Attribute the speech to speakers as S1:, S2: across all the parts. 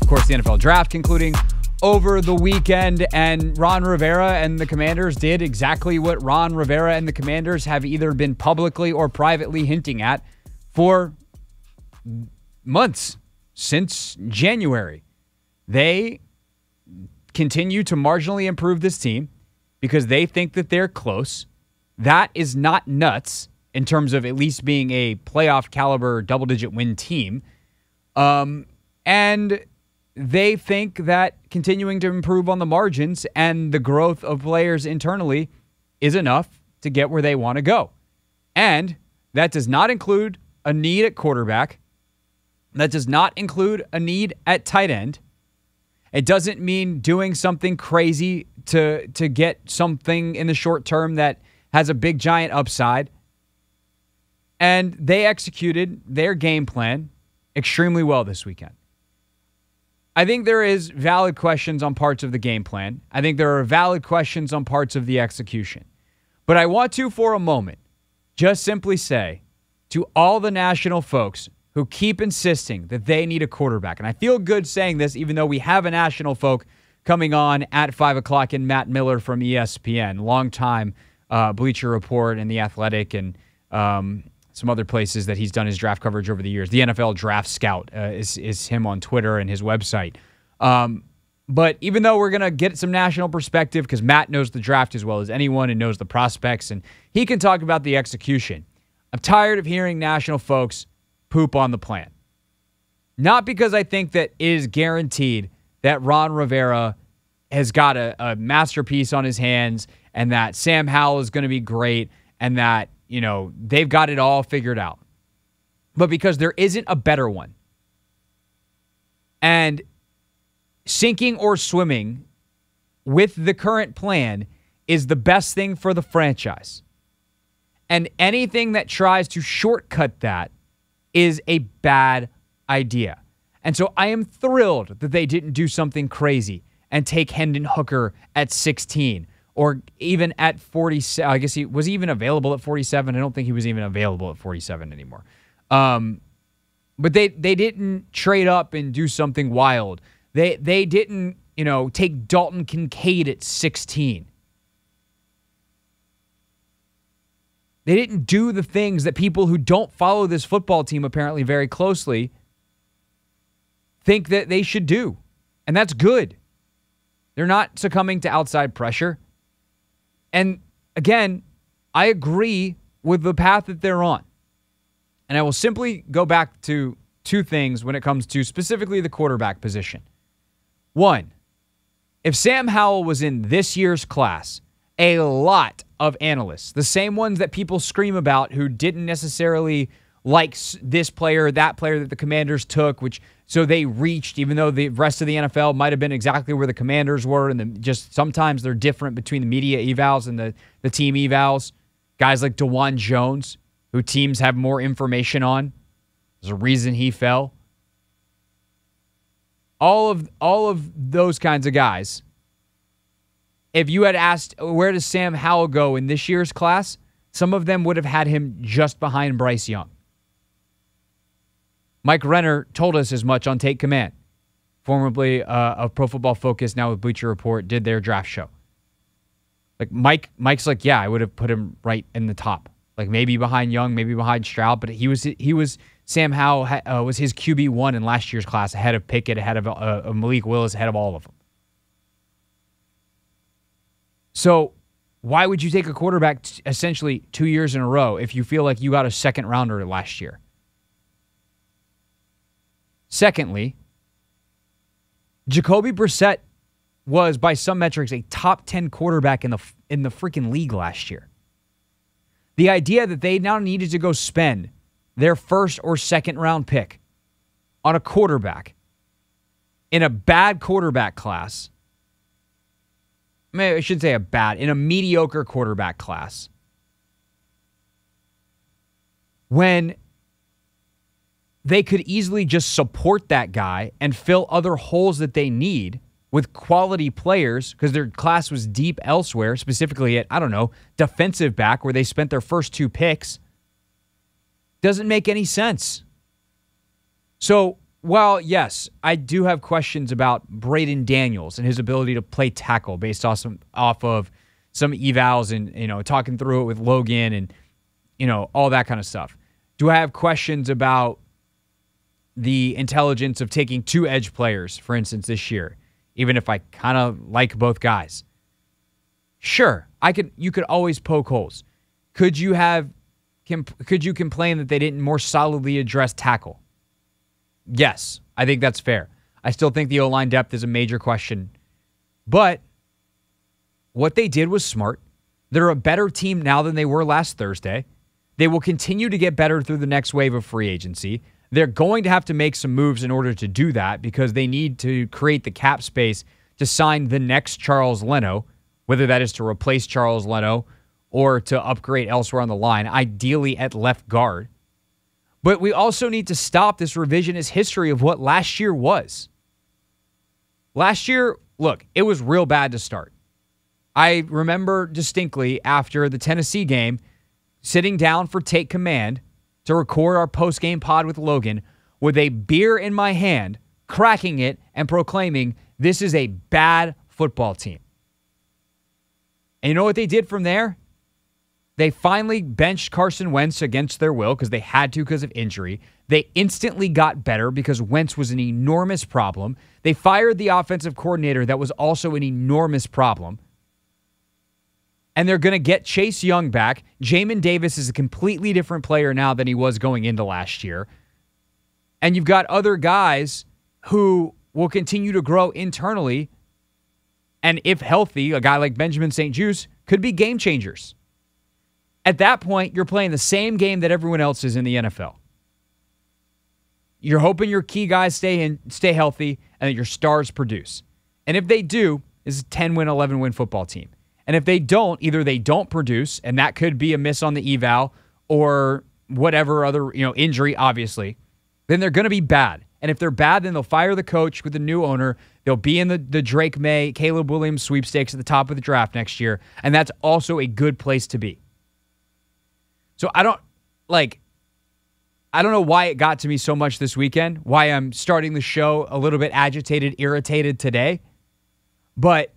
S1: Of course, the NFL draft concluding over the weekend, and Ron Rivera and the Commanders did exactly what Ron Rivera and the Commanders have either been publicly or privately hinting at for months, since January. They continue to marginally improve this team because they think that they're close. That is not nuts in terms of at least being a playoff caliber double-digit win team. And they think that continuing to improve on the margins and the growth of players internally is enough to get where they want to go. And that does not include a need at quarterback. That does not include a need at tight end. It doesn't mean doing something crazy to get something in the short term that has a big, giant upside. And they executed their game plan extremely well this weekend. I think there is valid questions on parts of the game plan. I think there are valid questions on parts of the execution. But I want to, for a moment, just simply say to all the national folks who keep insisting that they need a quarterback, and I feel good saying this even though we have a national folk coming on at 5 o'clock in Matt Miller from ESPN, longtime Bleacher Report and The Athletic and some other places that he's done his draft coverage over the years. The NFL Draft Scout is him on Twitter and his website. But even though we're going to get some national perspective because Matt knows the draft as well as anyone and knows the prospects, and he can talk about the execution, I'm tired of hearing national folks poop on the plan. Not because I think that it is guaranteed that Ron Rivera has got a masterpiece on his hands and that Sam Howell is going to be great and that, you know, they've got it all figured out. But because there isn't a better one. And sinking or swimming with the current plan is the best thing for the franchise. And anything that tries to shortcut that is a bad idea. And so I am thrilled that they didn't do something crazy and take Hendon Hooker at 16 or even at 47. I guess he was even available at 47. I don't think he was even available at 47 anymore. But they didn't trade up and do something wild. They didn't, take Dalton Kincaid at 16. They didn't do the things that people who don't follow this football team apparently very closely think that they should do. And that's good. They're not succumbing to outside pressure. And again, I agree with the path that they're on. And I will simply go back to two things when it comes to specifically the quarterback position. One, if Sam Howell was in this year's class, a lot of analysts, the same ones that people scream about who didn't necessarily like this player, that player that the Commanders took, so they reached, even though the rest of the NFL might have been exactly where the Commanders were, and just sometimes they're different between the media evals and the team evals. Guys like DeJuan Jones, who teams have more information on. There's a reason he fell. All of those kinds of guys. If you had asked, where does Sam Howell go in this year's class, some of them would have had him just behind Bryce Young. Mike Renner told us as much on Take Command, formerly of Pro Football Focus, now with Bleacher Report, did their draft show. Like Mike's like, yeah, I would have put him right in the top. Like maybe behind Young, maybe behind Stroud, but he was Sam Howell was his QB1 in last year's class, ahead of Pickett, ahead of Malik Willis, ahead of all of them. So why would you take a quarterback essentially 2 years in a row if you feel like you got a second rounder last year? Secondly, Jacoby Brissett was, by some metrics, a top 10 quarterback in the freaking league last year. The idea that they now needed to go spend their first or second round pick on a quarterback in a bad quarterback class, I shouldn't say in a mediocre quarterback class, when they could easily just support that guy and fill other holes that they need with quality players because their class was deep elsewhere, specifically at, defensive back where they spent their first two picks, doesn't make any sense. So Well, yes, I do have questions about Braden Daniels and his ability to play tackle based off of some evals and talking through it with Logan and all that kind of stuff. Do I have questions about the intelligence of taking 2 edge players, for instance, this year, even if I kind of like both guys? Sure, you could always poke holes. Could you complain that they didn't more solidly address tackle? Yes, I think that's fair. I still think the O-line depth is a major question. But what they did was smart. They're a better team now than they were last Thursday. They will continue to get better through the next wave of free agency. They're going to have to make some moves in order to do that because they need to create the cap space to sign the next Charles Leno, whether that is to replace Charles Leno or to upgrade elsewhere on the line, ideally at left guard. But we also need to stop this revisionist history of what last year was. Last year, look, it was real bad to start. I remember distinctly after the Tennessee game, sitting down for Take Command to record our post-game pod with Logan with a beer in my hand, cracking it and proclaiming, this is a bad football team. And you know what they did from there? They finally benched Carson Wentz against their will because they had to because of injury. They instantly got better because Wentz was an enormous problem. They fired the offensive coordinator that was also an enormous problem. And they're going to get Chase Young back. Jamin Davis is a completely different player now than he was going into last year. And you've got other guys who will continue to grow internally. And if healthy, a guy like Benjamin St-Juste could be game changers. At that point, you're playing the same game that everyone else is in the NFL. You're hoping your key guys stay healthy and that your stars produce. And if they do, it's a 10-win, 11-win football team. And if they don't, either they don't produce, and that could be a miss on the eval or whatever other injury, obviously, then they're going to be bad. And if they're bad, then they'll fire the coach with the new owner. They'll be in the Drake May, Caleb Williams sweepstakes at the top of the draft next year. And that's also a good place to be. So I don't know why it got to me so much this weekend, why I'm starting the show a little bit agitated, irritated today. But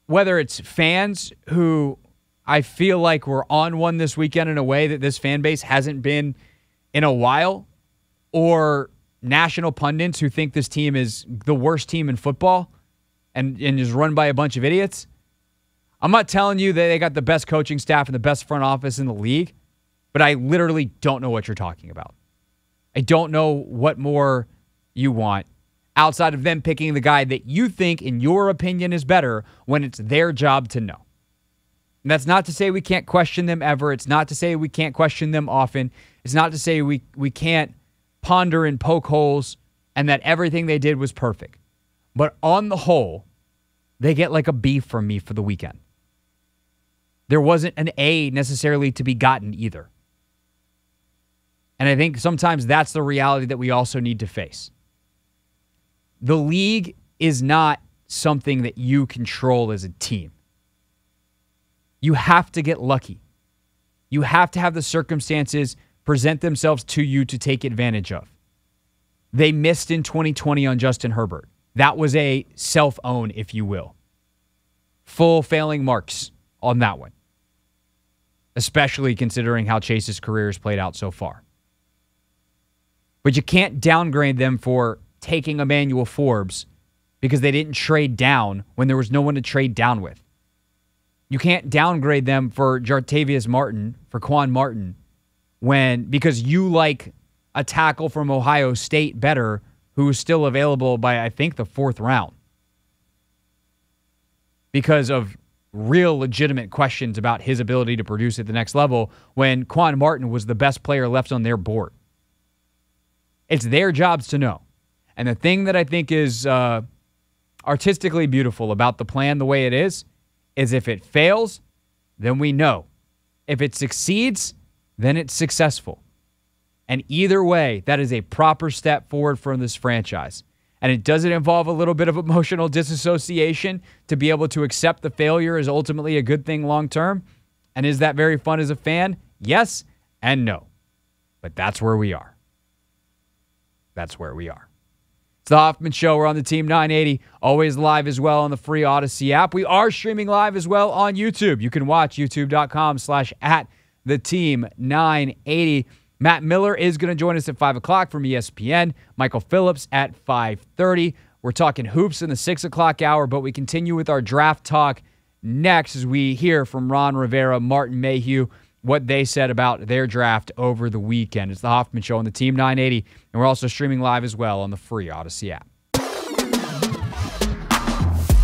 S1: whether it's fans who I feel like were on one this weekend in a way that this fan base hasn't been in a while, or national pundits who think this team is the worst team in football and is run by a bunch of idiots. I'm not telling you that they got the best coaching staff and the best front office in the league, but I literally don't know what you're talking about. I don't know what more you want outside of them picking the guy that you think, in your opinion, is better when it's their job to know. And that's not to say we can't question them ever. It's not to say we can't question them often. It's not to say we can't ponder and poke holes and that everything they did was perfect. But on the whole, they get like a B from me for the weekend. There wasn't an A necessarily to be gotten either. And I think sometimes that's the reality that we also need to face. The league is not something that you control as a team. You have to get lucky. You have to have the circumstances present themselves to you to take advantage of. They missed in 2020 on Justin Herbert. That was a self-own, if you will. Full failing marks on that one. Especially considering how Chase's career has played out so far. But you can't downgrade them for taking Emmanuel Forbes because they didn't trade down when there was no one to trade down with. You can't downgrade them for Jartavius Martin, for Quan Martin, because you like a tackle from Ohio State better who is still available by, I think, the 4th round. Because of real legitimate questions about his ability to produce at the next level when Quan Martin was the best player left on their board. It's their jobs to know. And the thing that I think is artistically beautiful about the plan the way it is if it fails, then we know. If it succeeds, then it's successful. And either way, that is a proper step forward for this franchise. And it doesn't involve a little bit of emotional disassociation to be able to accept the failure is ultimately a good thing long term. And is that very fun as a fan? Yes and no. But that's where we are. That's where we are. It's the Hoffman Show. We're on the Team 980, always live as well on the free Odyssey app. We are streaming live as well on YouTube. You can watch youtube.com/@theteam980. Matt Miller is going to join us at 5 o'clock from ESPN. Michael Phillips at 5:30. We're talking hoops in the 6 o'clock hour, but we continue with our draft talk next as we hear from Ron Rivera, Martin Mayhew, what they said about their draft over the weekend. It's the Hoffman Show on the Team 980, and we're also streaming live as well on the free Odyssey app.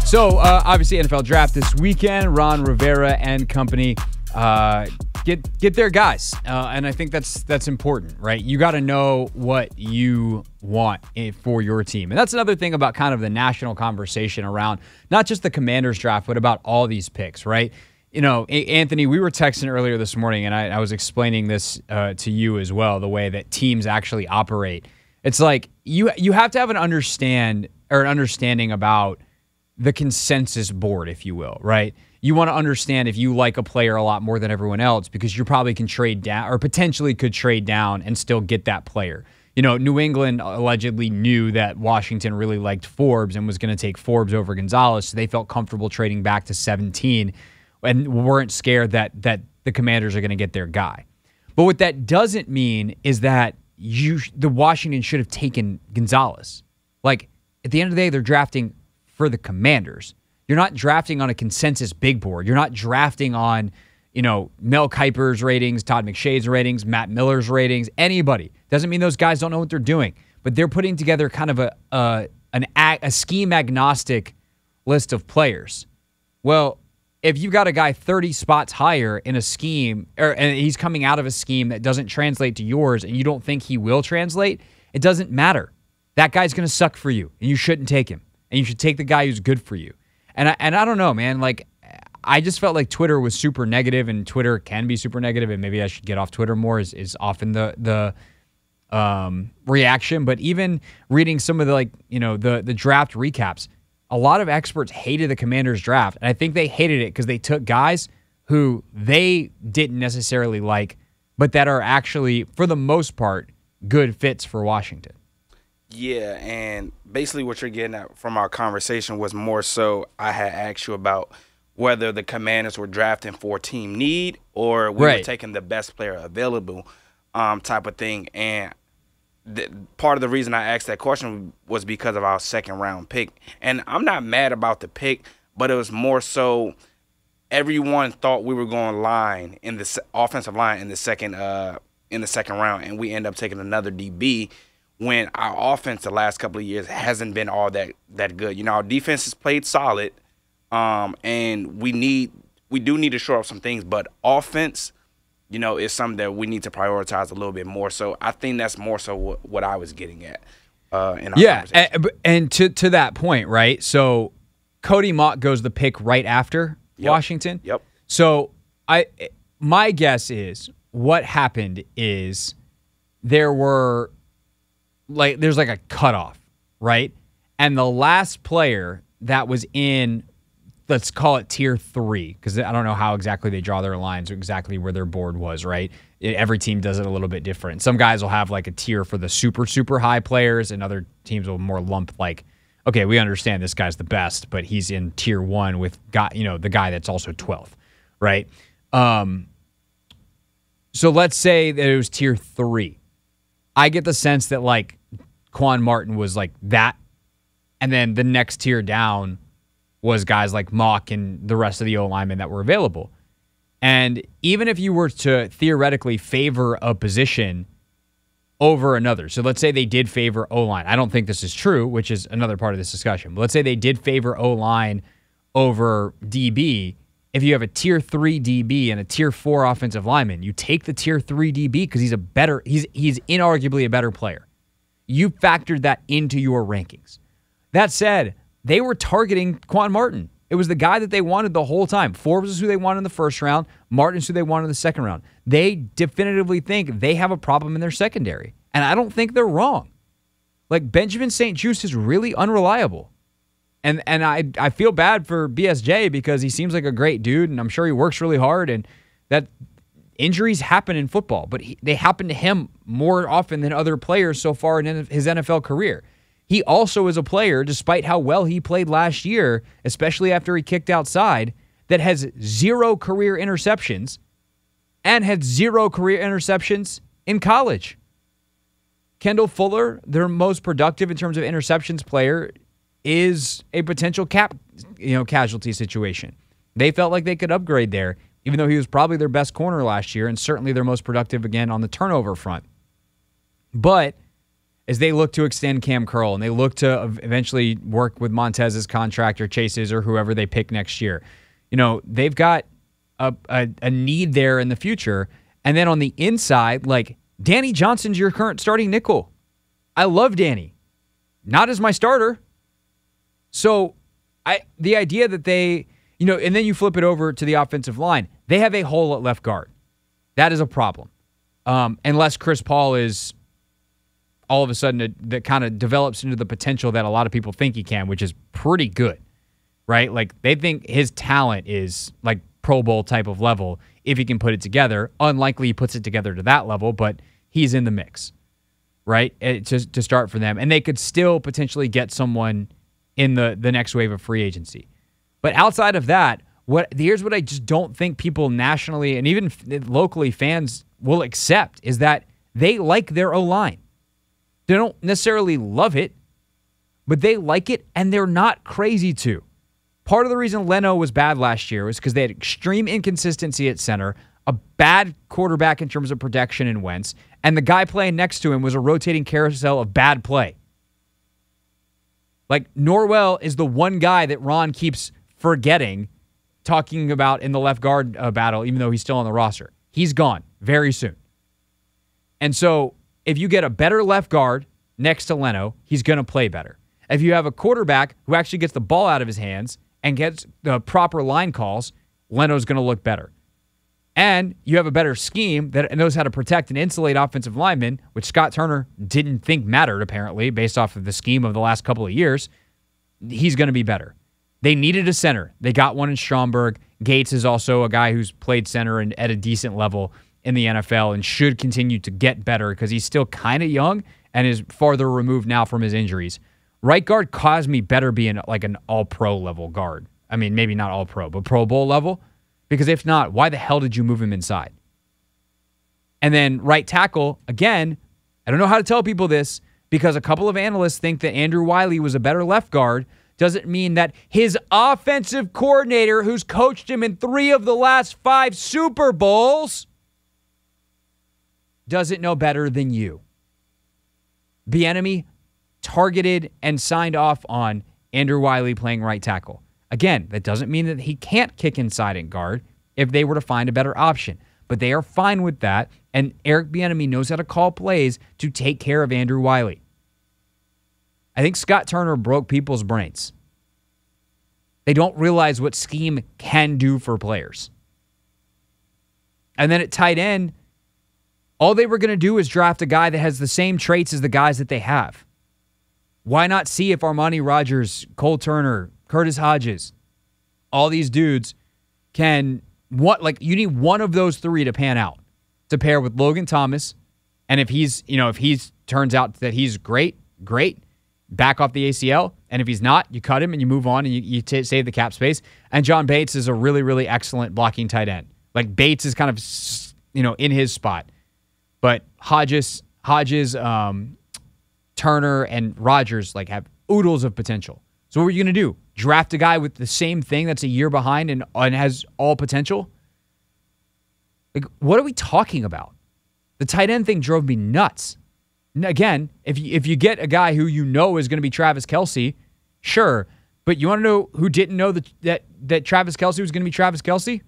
S1: So, obviously, NFL draft this weekend. Ron Rivera and company get their guys, and I think that's important, right? You got to know what you want for your team, and that's another thing about kind of the national conversation around not just the Commanders draft, but about all these picks, right? You know, Anthony, we were texting earlier this morning, and I was explaining this to you as well, the way that teams actually operate. It's like you have to have an understanding about the consensus board, if you will, right? You want to understand if you like a player a lot more than everyone else because you probably can trade down or potentially could trade down and still get that player. You know, New England allegedly knew that Washington really liked Forbes and was going to take Forbes over Gonzalez, so they felt comfortable trading back to 17 and weren't scared that the Commanders are going to get their guy. But what that doesn't mean is that the Washington should have taken Gonzalez. Like, at the end of the day, they're drafting for the Commanders. You're not drafting on a consensus big board. You're not drafting on, Mel Kiper's ratings, Todd McShay's ratings, Matt Miller's ratings, anybody. Doesn't mean those guys don't know what they're doing, but they're putting together kind of a scheme agnostic list of players. Well, if you've got a guy 30 spots higher in a scheme, and he's coming out of a scheme that doesn't translate to yours, and you don't think he will translate, it doesn't matter. That guy's going to suck for you, and you shouldn't take him. And you should take the guy who's good for you. And I don't know, man. Like, I just felt like Twitter was super negative, and Twitter can be super negative, and maybe I should get off Twitter more is often the reaction. But even reading some of the draft recaps, a lot of experts hated the Commanders draft, and I think they hated it because they took guys who they didn't necessarily like, but that are actually, for the most part, good fits for Washington.
S2: Yeah, and basically what you're getting at from our conversation was more so I had asked you about whether the Commanders were drafting for team need or we were taking the best player available type of thing. And part of the reason I asked that question was because of our second-round pick. And I'm not mad about the pick, but it was more so everyone thought we were going line in the offensive line in the second round, and we end up taking another DB when our offense the last couple of years hasn't been all that good. You know, our defense has played solid, and we do need to shore up some things, but offense, is something that we need to prioritize a little bit more. So I think that's more so what I was getting at in our conversation.
S1: And to that point, right? So Cody Mauch goes the pick right after Washington.
S2: Yep.
S1: So my guess is what happened is there's like a cutoff, right? And the last player that was in, let's call it tier 3, because I don't know how exactly they draw their lines or exactly where their board was, right? Every team does it a little bit different. Some guys will have like a tier for the super, super high players, and other teams will more lump like, okay, we understand this guy's the best, but he's in tier 1 with the guy that's also 12th, right? So let's say that it was tier 3. I get the sense that like Quan Martin was like that, and then the next tier down was guys like Mauch and the rest of the O-linemen that were available. And even if you were to theoretically favor a position over another, so let's say they did favor O-line. I don't think this is true, which is another part of this discussion. But let's say they did favor O-line over DB. If you have a tier 3 DB and a tier 4 offensive lineman, you take the tier 3 DB because he's inarguably a better player. You factored that into your rankings. That said, they were targeting Quan Martin. It was the guy that they wanted the whole time. Forbes is who they wanted in the first round. Martin's who they wanted in the second round. They definitively think they have a problem in their secondary. And I don't think they're wrong. Like, Benjamin St-Juste is really unreliable. And I feel bad for BSJ because he seems like a great dude, and I'm sure he works really hard, and that injuries happen in football, but they happen to him more often than other players so far in his NFL career. he also is a player, despite how well he played last year, especially after he kicked outside, that has 0 career interceptions and had 0 career interceptions in college. Kendall Fuller, their most productive in terms of interceptions player, is a potential casualty situation. They felt like they could upgrade there, even though he was probably their best corner last year and certainly their most productive again on the turnover front. But as they look to extend Cam Curl and they look to eventually work with Montez's contract or Chase's or whoever they pick next year, they've got a need there in the future. And then on the inside, like, Danny Johnson's your current starting nickel. I love Danny. Not as my starter. So the idea that they, and then you flip it over to the offensive line, they have a hole at left guard. That is a problem. Unless Chris Paul is all of a sudden that kind of develops into the potential that a lot of people think he can, which is pretty good, right? Like, they think his talent is like Pro Bowl type of level if he can put it together. Unlikely he puts it together to that level, but he's in the mix, right? To start for them. And they could still potentially get someone in the next wave of free agency. But outside of that, here's what I just don't think people nationally and even locally fans will accept is that they like their O-line. They don't necessarily love it, but they like it, and they're not crazy to. Part of the reason Leno was bad last year was because they had extreme inconsistency at center, a bad quarterback in terms of protection in Wentz, and the guy playing next to him was a rotating carousel of bad play. Like, Norwell is the one guy that Ron keeps forgetting talking about in the left guard battle, even though he's still on the roster. He's gone very soon. And so if you get a better left guard next to Leno, he's going to play better. If you have a quarterback who actually gets the ball out of his hands and gets the proper line calls, Leno's going to look better. And you have a better scheme that knows how to protect and insulate offensive linemen, which Scott Turner didn't think mattered, apparently, based off of the scheme of the last couple of years. He's going to be better. They needed a center. They got one in Stromberg. Gates is also a guy who's played center and at a decent level in the NFL and should continue to get better because he's still kind of young and is farther removed now from his injuries. Right guard Cosme better be like an all-pro level guard. I mean, maybe not all-pro, but Pro Bowl level. Because if not, why the hell did you move him inside? And then right tackle, again, I don't know how to tell people this because a couple of analysts think that Andrew Wiley was a better left guard. Doesn't mean that his offensive coordinator, who's coached him in 3 of the last 5 Super Bowls, doesn't know better than you. Bieniemy targeted and signed off on Andrew Wiley playing right tackle. Again, that doesn't mean that he can't kick inside and guard if they were to find a better option. But they are fine with that, and Eric Bieniemy knows how to call plays to take care of Andrew Wiley. I think Scott Turner broke people's brains. They don't realize what scheme can do for players. And then at tight end, all they were going to do is draft a guy that has the same traits as the guys that they have. Why not see if Armani Rogers, Cole Turner, Curtis Hodges, all these dudes you need one of those 3 to pan out to pair with Logan Thomas. And if he's turns out that he's great, back off the ACL. And if he's not, you cut him and you move on and you save the cap space. And John Bates is a really, really excellent blocking tight end. Like, Bates is kind of, in his spot. But Hodges, Turner, and Rodgers have oodles of potential. So what are you going to do? Draft a guy with the same thing that's a year behind and has all potential? Like, what are we talking about? The tight end thing drove me nuts. Again, if you get a guy who you know is going to be Travis Kelce, sure. But you want to know who didn't know that Travis Kelce was going to be Travis Kelce?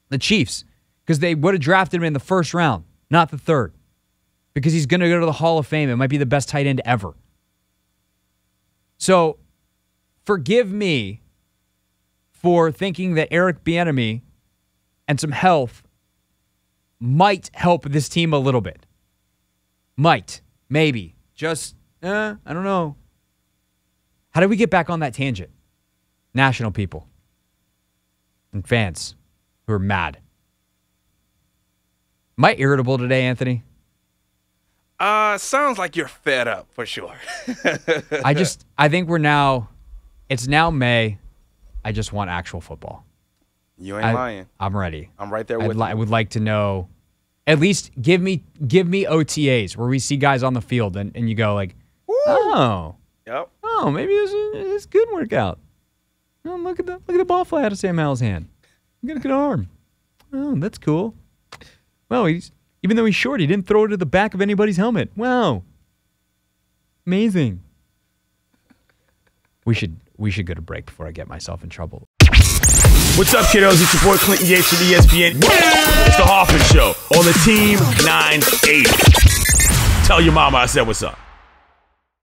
S1: The Chiefs. Because they would have drafted him in the first round, not the 3rd. Because he's going to go to the Hall of Fame. It might be the best tight end ever. So, forgive me for thinking that Eric Bieniemy and some health might help this team a little bit. Might. Maybe. Just, I don't know. How do we get back on that tangent? National people and fans who are mad. Am I irritable today, Anthony?
S2: Sounds like you're fed up for sure.
S1: I think it's now May. I just want actual football.
S2: You ain't lying.
S1: I'm ready.
S2: I'm right there with you.
S1: I would like to know, at least give me OTAs where we see guys on the field and you go like, oh,
S2: yep.
S1: Oh, maybe this good workout. Oh, look at the ball fly out of Sam Howell's hand. He got a good arm. Oh, that's cool. Well, even though he's short, he didn't throw it to the back of anybody's helmet. Wow. Amazing. We should go to break before I get myself in trouble.
S3: What's up, kiddos? It's your boy Clinton Yates from ESPN. It's the Hoffman Show on the Team 980. Tell your mama I said what's up.